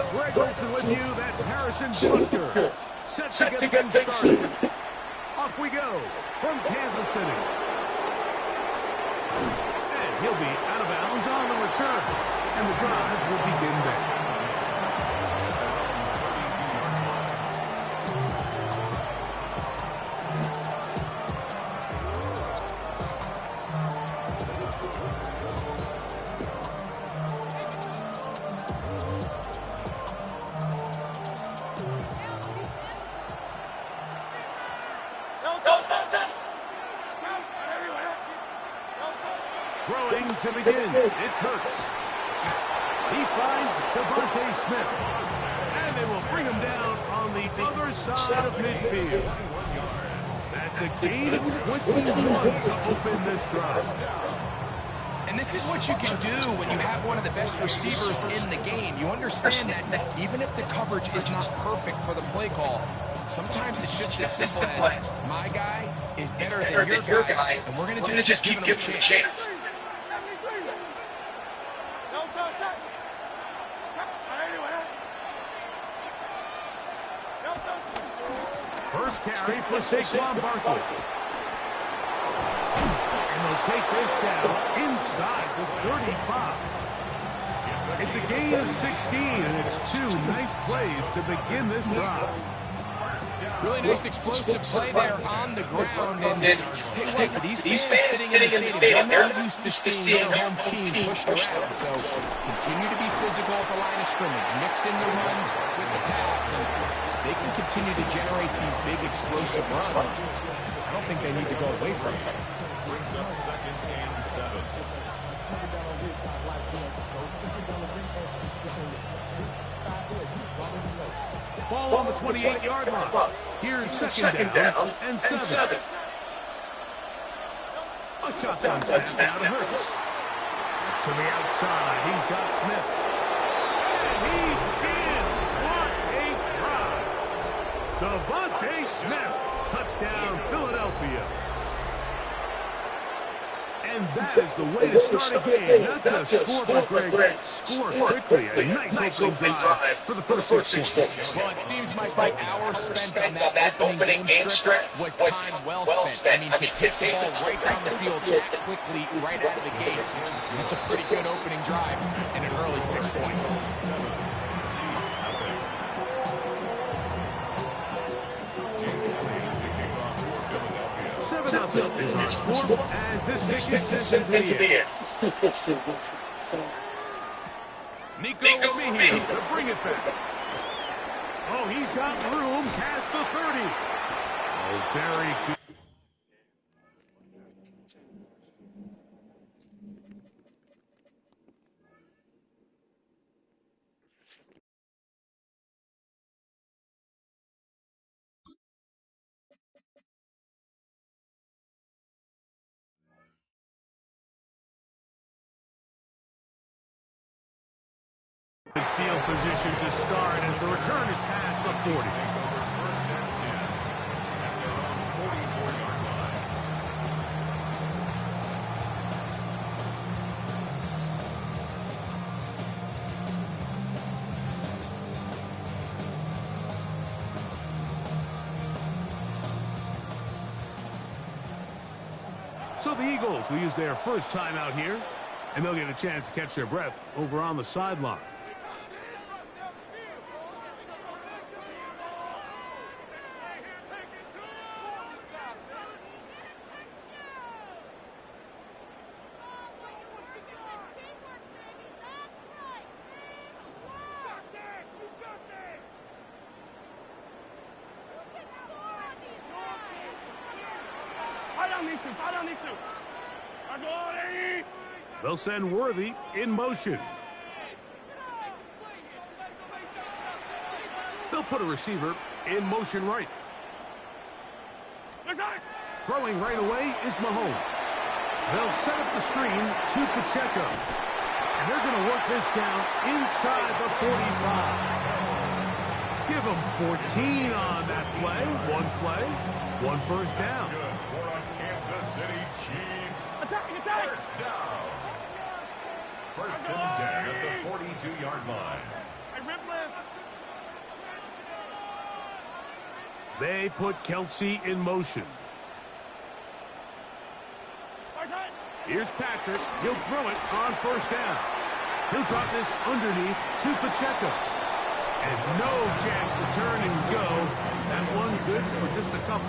Greg Olson with you. That's Harrison Butker. Set to get things started. Off we go from Kansas City. And he'll be out of bounds on the return. And the drive will begin there. Throwing to begin, it's Hurts. He finds Devontae Smith. And they will bring him down on the other side of midfield. That's a gain of 21 to open this drive. And this is what you can do when you have one of the best receivers in the game. You understand that even if the coverage is not perfect for the play call, sometimes it's just as simple as my guy is better than your guy, and we're going to just keep giving him a chance. First carry for Saquon Barkley. And they'll take this down inside the 35. It's a gain of 16, and it's two nice plays to begin this drive. Really nice explosive play there on the ground. And take a look for these fans sitting in the stadium. They're used to seeing their home team pushed around. So continue to be physical at the line of scrimmage. Mix in the runs with the pass. And they can continue to generate these big explosive runs. I don't think they need to go away from it. Brings up 2nd and 7. Ball on the 28-yard line. Here's second down and 7. A shotgun snap now to Hurts. To the outside, he's got Smith. And he's in. What a drive. Devontae Smith. Touchdown, Philadelphia. And that is the way to start a game. Not just score, but Greg, score quickly. A nice opening drive for the first 6 points. Well, it seems like the hour spent on that opening game script was time well spent. I mean, to take the ball right down the field that quickly, right out of the gates, it's a pretty good opening drive and an early 6 points. Nothing is our score as this kick is sent into the air. Nico Meehan to bring it back. Oh, he's got room past the 30. Oh, very good. Field position to start as the return is past the 40. So the Eagles will use their first time out here, and they'll get a chance to catch their breath over on the sideline. They'll send Worthy in motion. They'll put a receiver in motion right. Throwing right away is Mahomes. They'll set up the screen to Pacheco. And they're going to work this down inside the 45. Give them 14 on that play. One first down. For a Kansas City Chiefs. Attack! First down. First and 10 at the 42-yard line. Hey, rip left. They put Kelsey in motion. Here's Patrick. He'll throw it on first down. He'll drop this underneath to Pacheco. And no chance to turn and go. That one good for just a couple.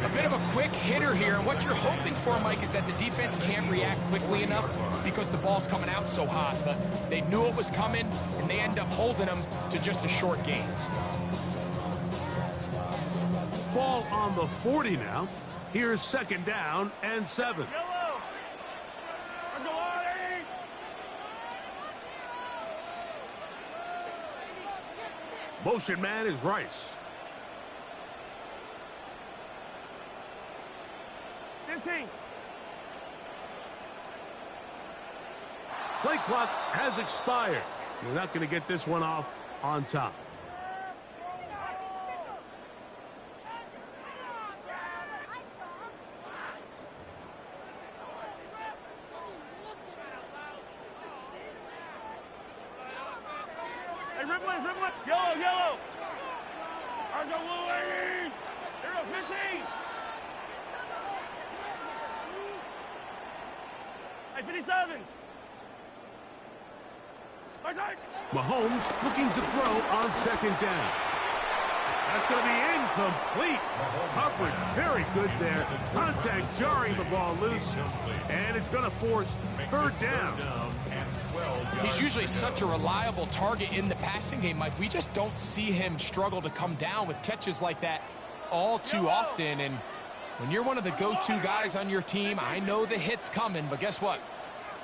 A bit of a quick hitter here. And what you're hoping for, Mike, is that the defense can't react quickly enough because the ball's coming out so hot. But they knew it was coming, and they end up holding them to just a short gain. Ball on the 40 now. Here's second down and 7. Motion man is Rice. 15. Play clock has expired. You're not going to get this one off on top. Hey, rip one. Yellow. Argo Louis. Here go 15. Hey, 57. Mahomes looking to throw on second down. That's going to be incomplete. Coverage very good there. Contact jarring the ball loose. And it's going to force third down. He's usually such a reliable target in the passing game, Mike. We just don't see him struggle to come down with catches like that all too often. And when you're one of the go-to guys on your team, I know the hit's coming, but guess what?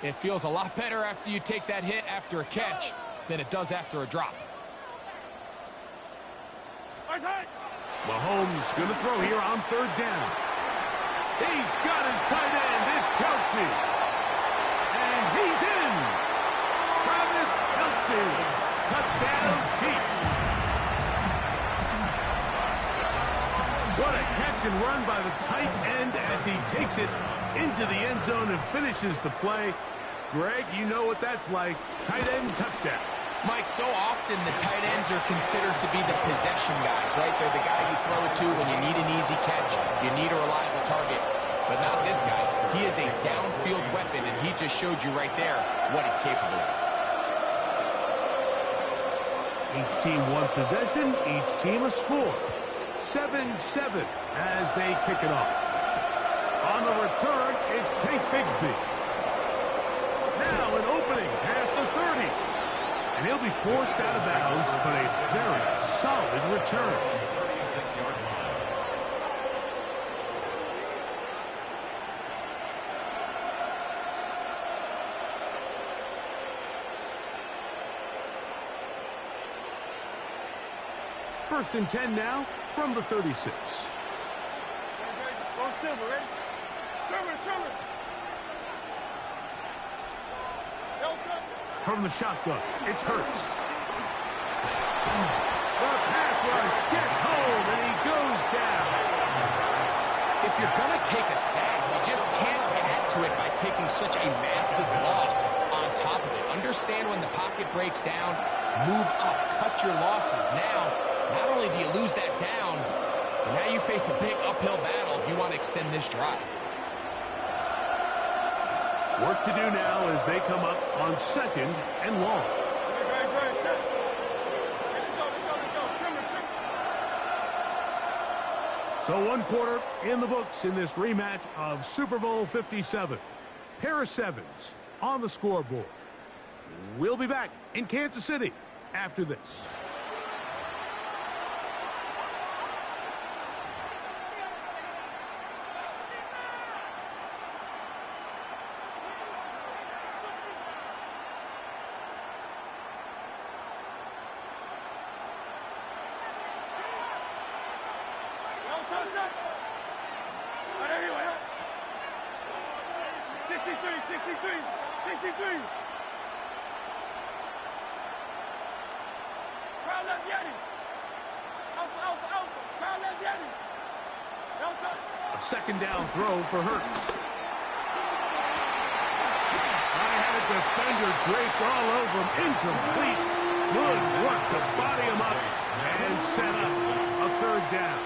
It feels a lot better after you take that hit after a catch than it does after a drop. Mahomes going to throw here on third down. He's got his tight end. It's Kelsey. And he's in. Travis Kelsey. Touchdown Chiefs. What a catch and run by the tight end as he takes it into the end zone and finishes the play. Greg, you know what that's like. Tight end touchdown. Mike, so often the tight ends are considered to be the possession guys, right? They're the guy you throw it to when you need an easy catch, you need a reliable target. But not this guy. He is a downfield weapon, and he just showed you right there what he's capable of. Each team one possession, each team a score. 7-7 as they kick it off. On the return, it's Tank Bigsby. Now an opening past the 30. And he'll be forced out of bounds, but a very solid return. 36-yard line. First and 10 now from the 36. Go Silver, ready? Trimmer. From the shotgun, it's Hurts. The pass rush gets home, and he goes down. If you're going to take a sack, you just can't add to it by taking such a massive loss on top of it. Understand when the pocket breaks down, move up, cut your losses. Now, not only do you lose that down, but now you face a big uphill battle if you want to extend this drive. Work to do now as they come up on second and long. So one quarter in the books in this rematch of Super Bowl 57. Pair of sevens on the scoreboard. We'll be back in Kansas City after this. A second down throw for Hurts. I had a defender draped all over him. Incomplete. Good work to body him up and set up. a third down.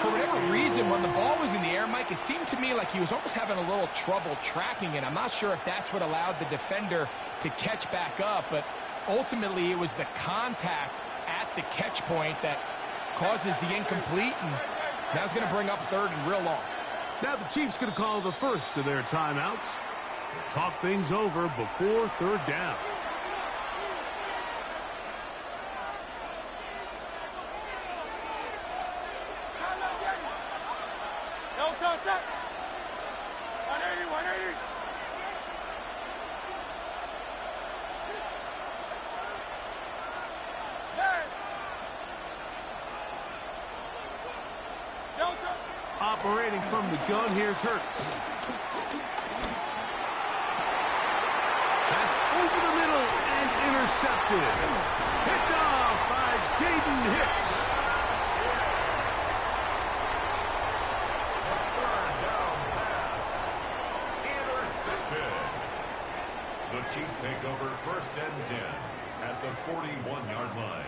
For whatever reason, when the ball was in the air, Mike, it seemed to me like he was almost having a little trouble tracking it. I'm not sure if that's what allowed the defender to catch back up, but ultimately it was the contact at the catch point that causes the incomplete, and now it's going to bring up third and real long. Now the Chiefs going to call the first of their timeouts. Talk things over before third down. Set. 180, 180. Operating from the gun, here's Hurts. That's over the middle and intercepted. Picked off by Jaden Hicks. The Chiefs take over first and 10 at the 41-yard line.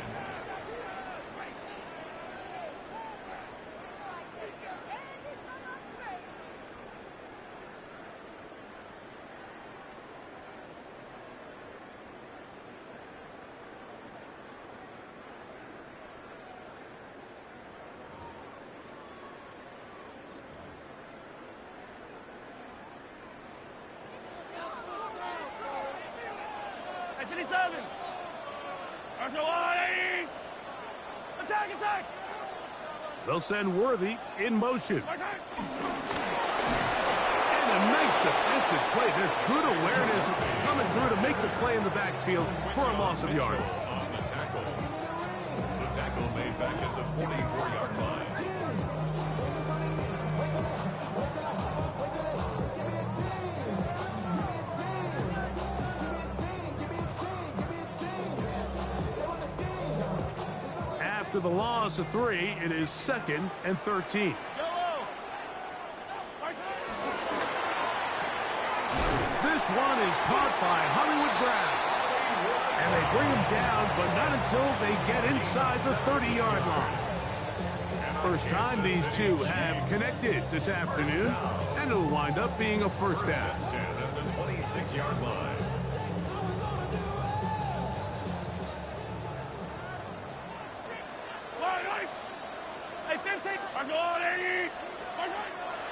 They'll send Worthy in motion. And a nice defensive play. There's good awareness coming through to make the play in the backfield for a loss of yardage. On the tackle. The tackle made back at the 44-yard line. After the loss of 3, it is 2nd and 13. This one is caught by Hollywood Brown. And they bring him down, but not until they get inside the 30-yard line. First time these two have connected this afternoon, and it'll wind up being a first down. 10 at the 26-yard line.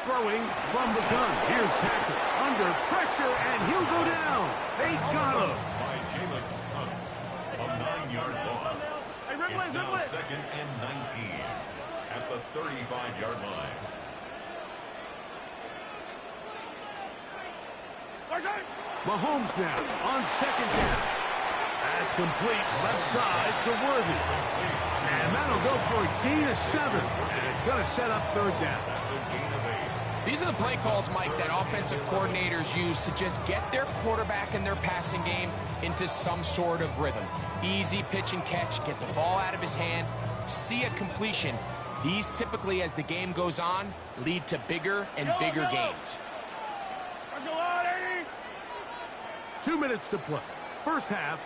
Throwing from the gun. Here's Patrick under pressure, and he'll go down. They got him. By Jalen Hunt, a 9-yard loss. It's now 2nd and 19 at the 35-yard line. Mahomes now on 2nd down. That's complete left side to Worthy. And that'll go for a gain of 7. And it's going to set up third down. That's a gain of 8. These are the play calls, Mike, that offensive coordinators use to just get their quarterback and their passing game into some sort of rhythm. Easy pitch and catch, get the ball out of his hand, see a completion. These typically, as the game goes on, lead to bigger and bigger gains. 2 minutes to play. First half,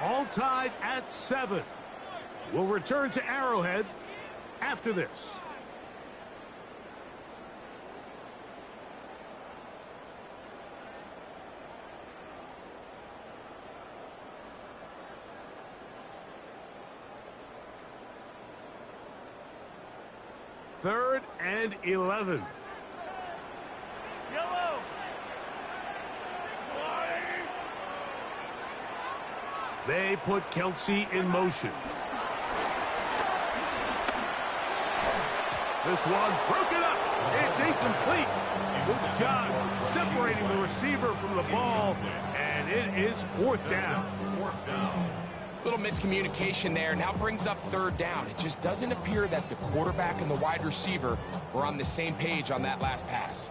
all tied at 7. We'll return to Arrowhead after this. Third and 11. They put Kelsey in motion. This one broken up. It's incomplete. Good job separating the receiver from the ball, and it is 4th down. Little miscommunication there. Now brings up third down. It just doesn't appear that the quarterback and the wide receiver were on the same page on that last pass.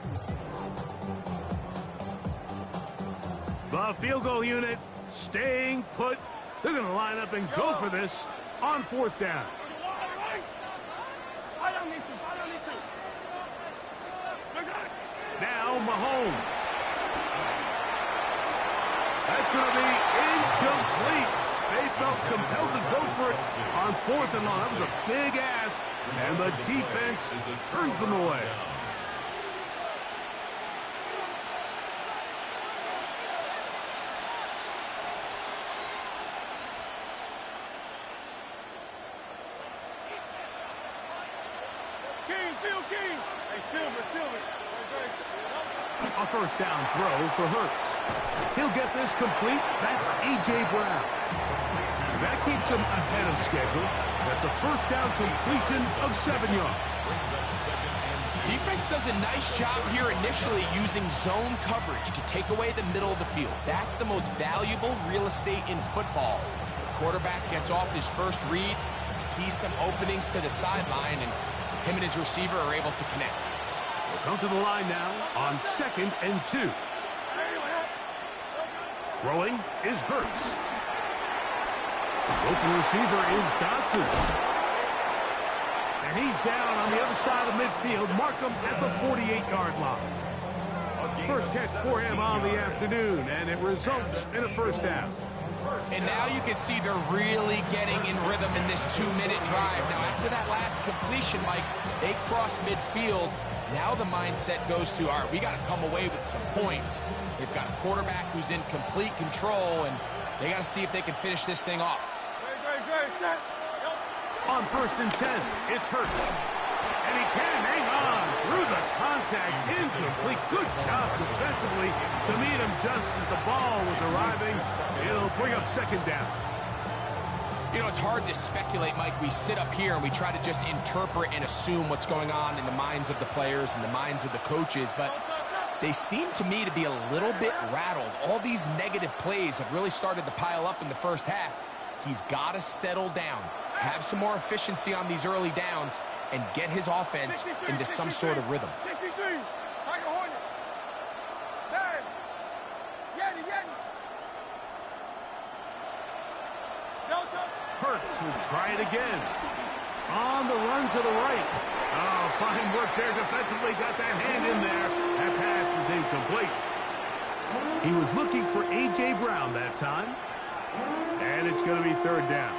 The field goal unit staying put. They're going to line up and go for this on 4th down. Now Mahomes. That's going to be incomplete. They felt compelled to go for it on 4th and long. That was a big ask, and the defense turns them away. King. Hey, Silver. A first down throw for Hurts. He'll get this complete. That's A.J. Brown. That keeps him ahead of schedule. That's a first down completion of 7 yards. Defense does a nice job here initially using zone coverage to take away the middle of the field. That's the most valuable real estate in football. The quarterback gets off his first read, sees some openings to the sideline, and him and his receiver are able to connect. We'll come to the line now on 2nd and 2. Throwing is Hurts. Open receiver is Dotson. And he's down on the other side of midfield. Mark him at the 48-yard line. First catch for him on the afternoon, and it results in a first down. And now you can see they're really getting in rhythm in this 2-minute drive. Now, after that last completion, Mike, they cross midfield. Now the mindset goes to, all right, we got to come away with some points. They've got a quarterback who's in complete control, and they got to see if they can finish this thing off. On 1st and 10, it's Hurts. And he can hang on through the contact. Incomplete. Good job defensively to meet him just as the ball was arriving. It'll bring up 2nd down. You know, it's hard to speculate, Mike. We sit up here and we try to just interpret and assume what's going on in the minds of the players and the minds of the coaches, but they seem to me to be a little bit rattled. All these negative plays have really started to pile up in the first half. He's got to settle down, have some more efficiency on these early downs, and get his offense into some sort of rhythm. Hurts will try it again. On the run to the right. Oh, fine work there defensively. Got that hand in there. That pass is incomplete. He was looking for A.J. Brown that time. And it's going to be 3rd down.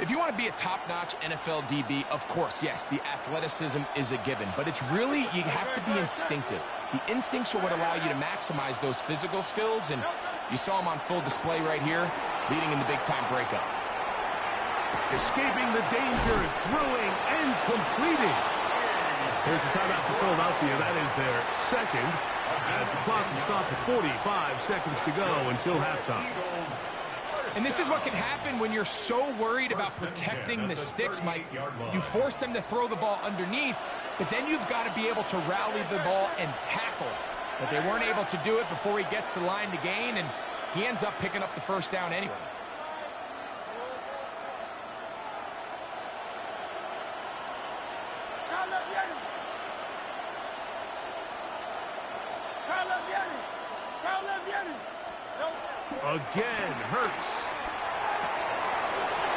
If you want to be a top-notch NFL DB, of course, yes, the athleticism is a given. But it's really, you have to be instinctive. The instincts are what allow you to maximize those physical skills. And you saw him on full display right here, leading in the big-time breakup. Escaping the danger, throwing, and completing. Here's the timeout for Philadelphia. That is their 2nd, as the clock will stop at 45 seconds to go until halftime. And this is what can happen when you're so worried about protecting the sticks, Mike. You force them to throw the ball underneath, but then you've got to be able to rally the ball and tackle. But they weren't able to do it before he gets the line to gain, and he ends up picking up the first down anyway. Again, Hurts.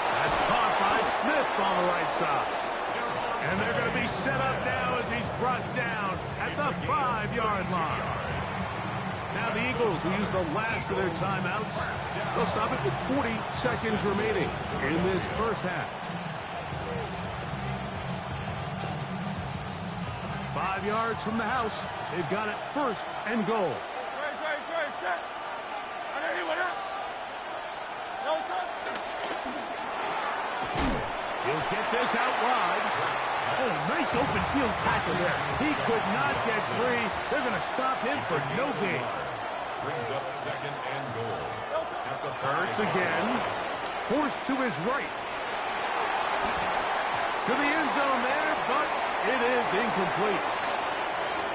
That's caught by Smith on the right side. And they're going to be set up now as he's brought down at the 5-yard line. Now the Eagles, who use the last of their timeouts, they'll stop it with 40 seconds remaining in this first half. 5 yards from the house. They've got it 1st and goal. He'll get this out wide. Oh, nice open field tackle there. He could not get free. They're going to stop him for no gain. Brings up 2nd and goal. Hurts again. Forced to his right. To the end zone there, but it is incomplete.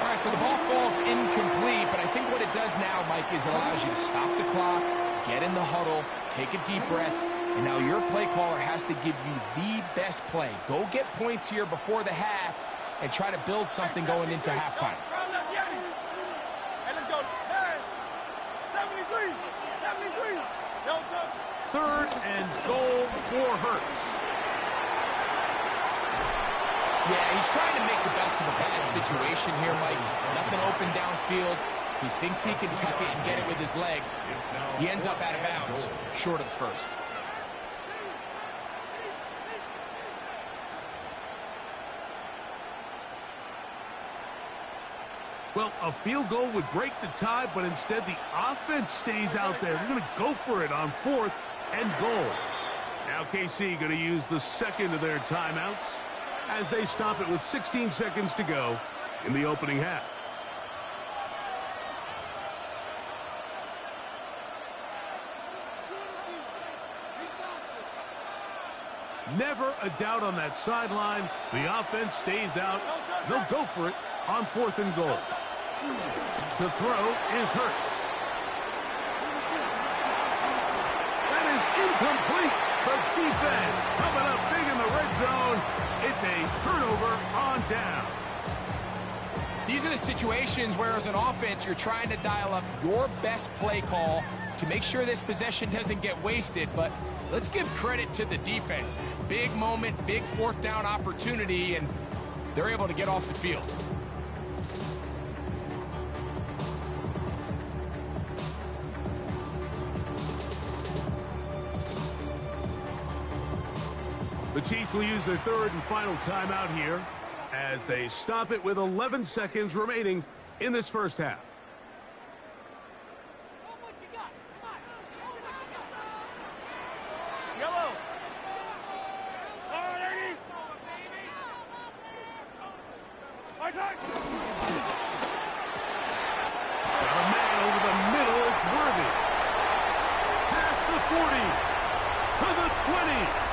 All right, so the ball falls incomplete, but I think what it does now, Mike, is it allows you to stop the clock, get in the huddle, take a deep breath, and now your play caller has to give you the best play. Go get points here before the half and try to build something going into halftime. 3rd and goal for Hurts. Yeah, he's trying to make the best of a bad situation here, Mike. Nothing open downfield. He thinks he can tuck it and get it with his legs. He ends up out of bounds, short of the first. Well, a field goal would break the tie, but instead the offense stays out there. They're going to go for it on 4th and goal. Now KC going to use the second of their timeouts as they stop it with 16 seconds to go in the opening half. Never a doubt on that sideline. The offense stays out. They'll go for it on 4th and goal. To throw is Hurts. That is incomplete. The defense coming up big in the red zone. It's a turnover on down. These are the situations where, as an offense, you're trying to dial up your best play call to make sure this possession doesn't get wasted. But let's give credit to the defense. Big moment, big 4th down opportunity, and they're able to get off the field. The Chiefs will use their 3rd and final timeout here as they stop it with 11 seconds remaining in this first half. Yellow. All right, my side. Got a man over the middle. It's Worthy. Past the 40 to the 20.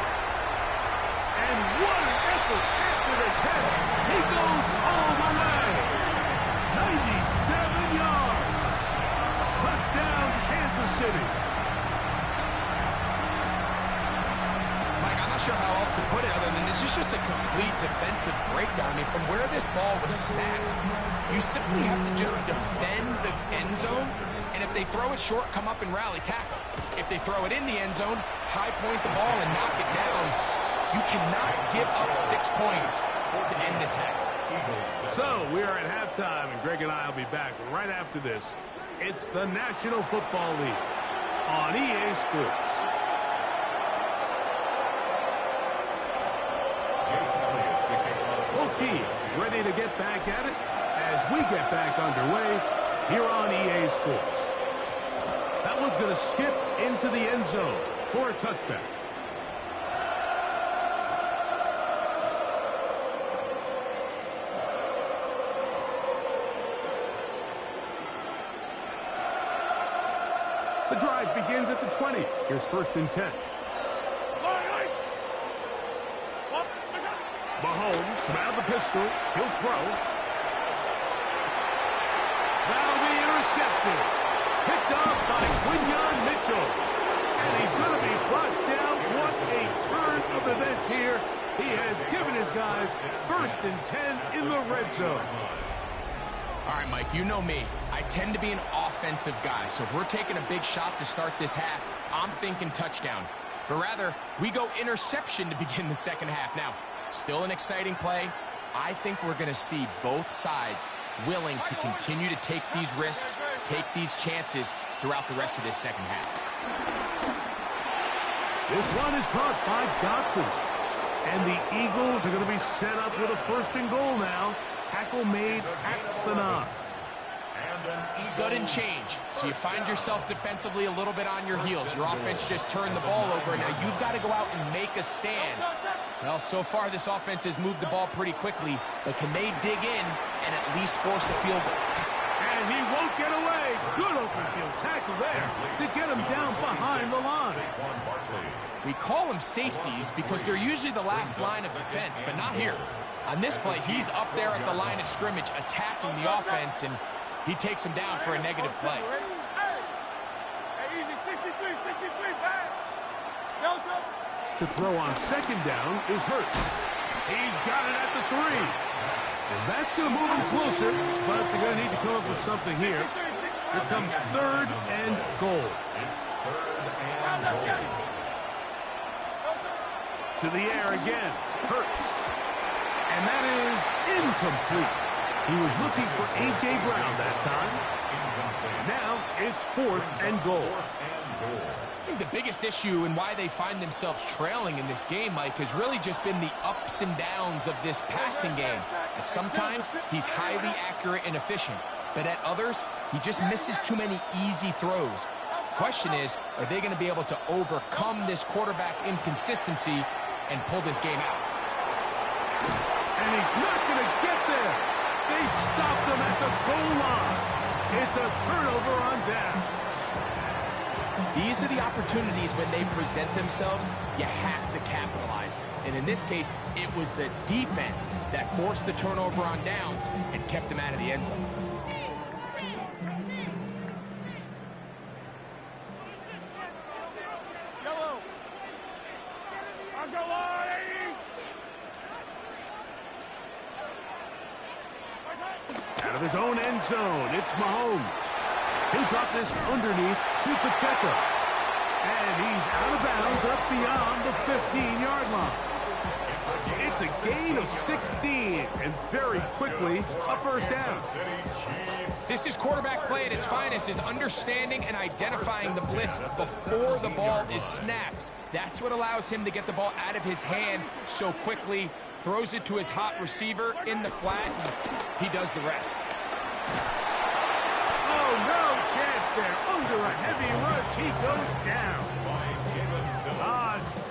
And what an effort after the catch. He goes all the way. 97 yards. Touchdown, Kansas City. Mike, I'm not sure how else to put it other than this is just a complete defensive breakdown. I mean, from where this ball was snapped, you simply have to just defend the end zone. And if they throw it short, come up and rally tackle. If they throw it in the end zone, high point the ball and knock it down. You cannot give up 6 points to end this half. So we are at halftime, and Greg and I will be back right after this. It's the National Football League on EA Sports. Both teams ready to get back at it as we get back underway here on EA Sports. That one's going to skip into the end zone for a touchback. The drive begins at the 20. Here's 1st and 10. Mahomes from out of the pistol. He'll throw. That'll be intercepted. Picked off by Quinyon Mitchell. And he's going to be brought down. What a turn of events here. He has given his guys 1st and 10 in the red zone. All right, Mike, you know me. I tend to be an offensive guy, so if we're taking a big shot to start this half, I'm thinking touchdown. But rather, we go interception to begin the second half. Now, still an exciting play. I think we're going to see both sides willing to continue to take these risks, take these chances throughout the rest of this second half. This one is caught by Dotson. And the Eagles are going to be set up with a 1st and goal now. Tackle made at the 9. Sudden change. So you find yourself defensively a little bit on your heels. Your offense just turned the ball over. Now you've got to go out and make a stand. Well, so far this offense has moved the ball pretty quickly, but can they dig in and at least force a field goal? And he won't get away. Good open field tackle there to get him down behind the line. We call them safeties because they're usually the last line of defense, but not here. On this play, he's up there at the line of scrimmage attacking the offense, and he takes him down for a negative play. To throw on 2nd down is Hurts. He's got it at the 3. And that's going to move him closer, but they're going to need to come up with something here. Here comes 3rd and goal. To the air again, Hurts. And that is incomplete. He was looking for A.J. Brown that time. It's 4th and goal. I think the biggest issue and why they find themselves trailing in this game, Mike, has really just been the ups and downs of this passing game. At sometimes, he's highly accurate and efficient, but at others, he just misses too many easy throws. Question is, are they going to be able to overcome this quarterback inconsistency and pull this game out? And he's not going to get there. They stopped him at the goal line. It's a turnover on downs. These are the opportunities when they present themselves, you have to capitalize. And in this case, it was the defense that forced the turnover on downs and kept them out of the end zone. Yellow. I'll go line. Out of his own end zone, it's Mahomes. He'll drop this underneath to Pacheco. And he's out of bounds up beyond the 15-yard line. It's a gain of 16, and very quickly, a first down. This is quarterback play at its finest, is understanding and identifying the blitz before the ball is snapped. That's what allows him to get the ball out of his hand so quickly, throws it to his hot receiver in the flat, and he does the rest. Oh, no chance there. Under a heavy rush, he goes down.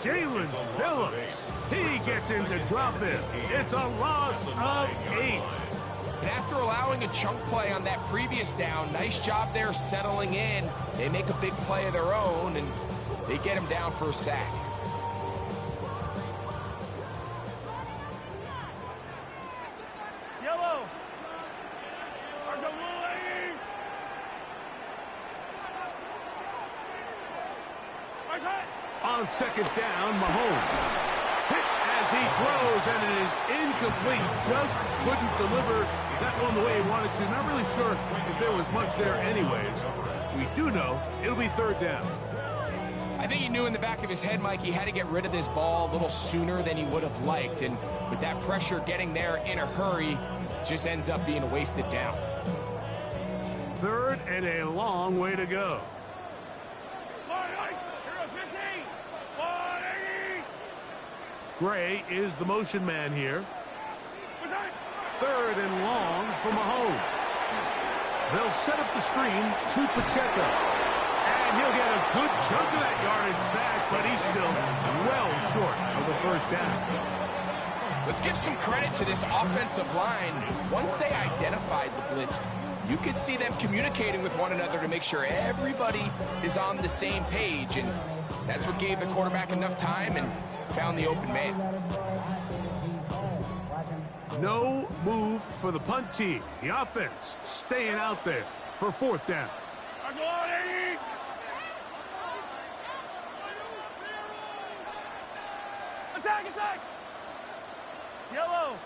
Jalen Phillips. He gets in to drop it. It's a loss of 8. And after allowing a chunk play on that previous down, nice job there settling in. They make a big play of their own, and they get him down for a sack. Yellow. I'll go line. On second down, Mahomes. Hit as he throws, and it is incomplete. Just couldn't deliver that one the way he wanted to. Not really sure if there was much there anyways. We do know it'll be third down. I think he knew in the back of his head, Mike, he had to get rid of this ball a little sooner than he would have liked. And with that pressure getting there in a hurry, it just ends up being a wasted down. Third and a long way to go. Gray is the motion man here. Third and long for Mahomes. They'll set up the screen to Pacheco. And he'll get a good chunk of that yardage back, but he's still well short of the first down. Let's give some credit to this offensive line. Once they identified the blitz, you could see them communicating with one another to make sure everybody is on the same page. And that's what gave the quarterback enough time and found the open man. No move for the punt team. The offense staying out there for fourth down. Attack, attack! Yellow!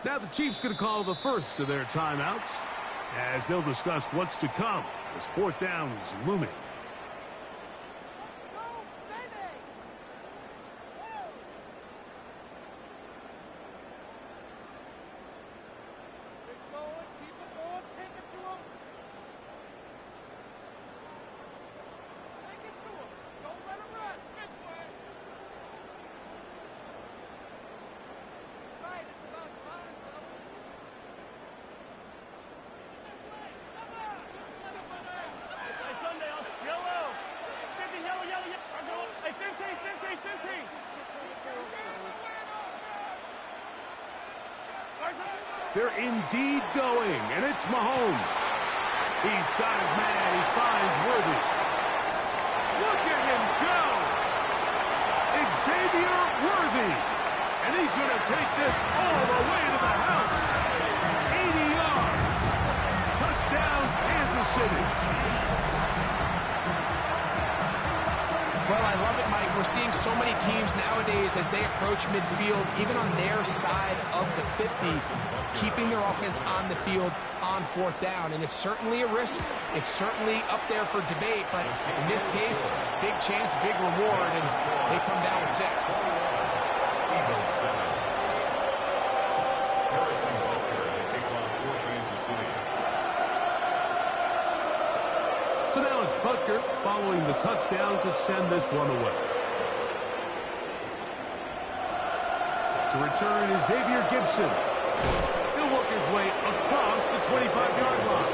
Now the Chiefs going to call the first of their timeouts as they'll discuss what's to come as fourth down is looming. They're indeed going, and it's Mahomes. He's got his man. He finds Worthy. Look at him go! Xavier Worthy. And he's going to take this all the way to the house. 80 yards. Touchdown, Kansas City. Well, I love it, Mike. We're seeing so many teams nowadays as they approach midfield, even on their side of the 50, keeping their offense on the field on fourth down. And it's certainly a risk. It's certainly up there for debate. But in this case, big chance, big reward, and they come down with 6. Butker following the touchdown to send this one away. Set to return is Xavier Gibson. He'll work his way across the 25-yard line.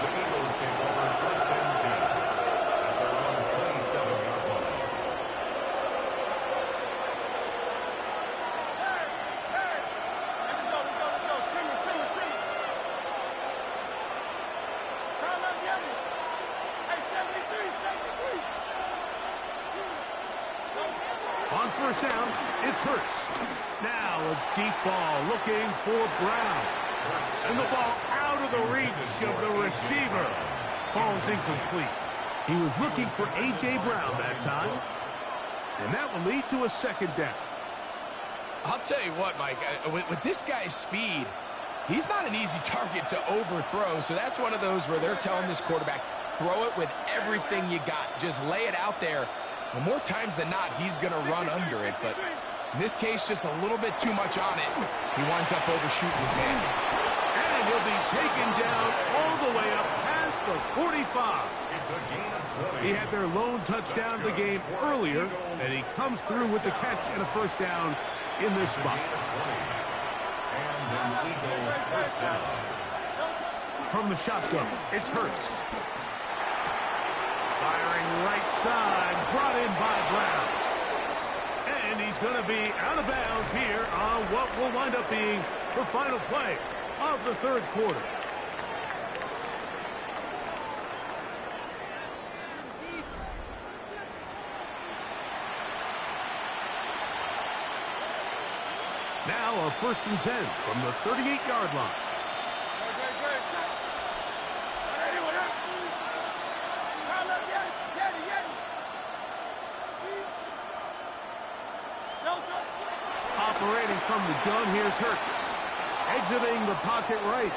The Eagles take over first and 10 at their own 27-yard line. On first down, it's Hurts. Now a deep ball looking for Brown. And the ball out of the reach of the receiver. Falls incomplete. He was looking for A.J. Brown that time. And that will lead to a second down. I'll tell you what, Mike, with this guy's speed, he's not an easy target to overthrow. So that's one of those where they're telling this quarterback, throw it with everything you got. Just lay it out there. And more times than not, he's going to run under it. But in this case, just a little bit too much on it. He winds up overshooting his man. And he'll be taken down all the way up past the 45. It's a gain of 20. He had their lone touchdown of the game earlier, and he comes through with the catch and a first down in this spot. And an Eagle first down. From the shotgun, it's Hurts. Firing right side, brought in by Brown. And he's going to be out of bounds here on what will wind up being the final play of the third quarter. Now a 1st and 10 from the 38-yard line. Operating from the gun, here's Hurts. Exiting the pocket right.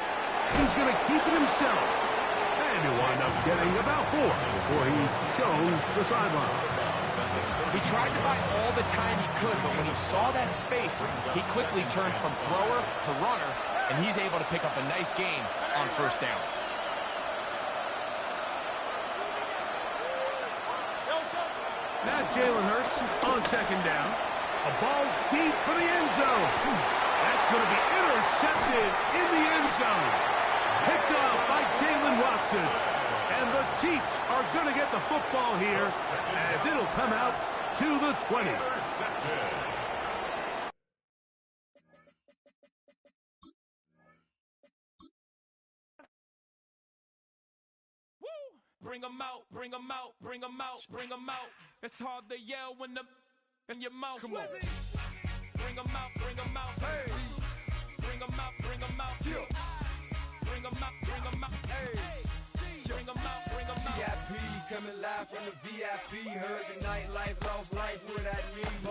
He's going to keep it himself. And he'll wind up getting about 4 before he's shown the sideline. He tried to buy all the time he could, but when he saw that space, he quickly turned from thrower to runner, and he's able to pick up a nice gain on first down. Now Jalen Hurts on second down. A ball deep for the end zone. That's going to be intercepted in the end zone. Picked off by Jalen Watson. And the Chiefs are going to get the football here as it'll come out to the 20. Bring 'em out, bring 'em out, bring 'em out, bring 'em out. It's hard to yell when the in your mouth. Come on. Bring 'em out, bring 'em out. Hey. Bring 'em out, bring 'em out. Bring 'em out, bring 'em out. Hey. Bring 'em out, bring 'em out. VIP coming live from the VIP. Heard the nightlife, lost life, what I need.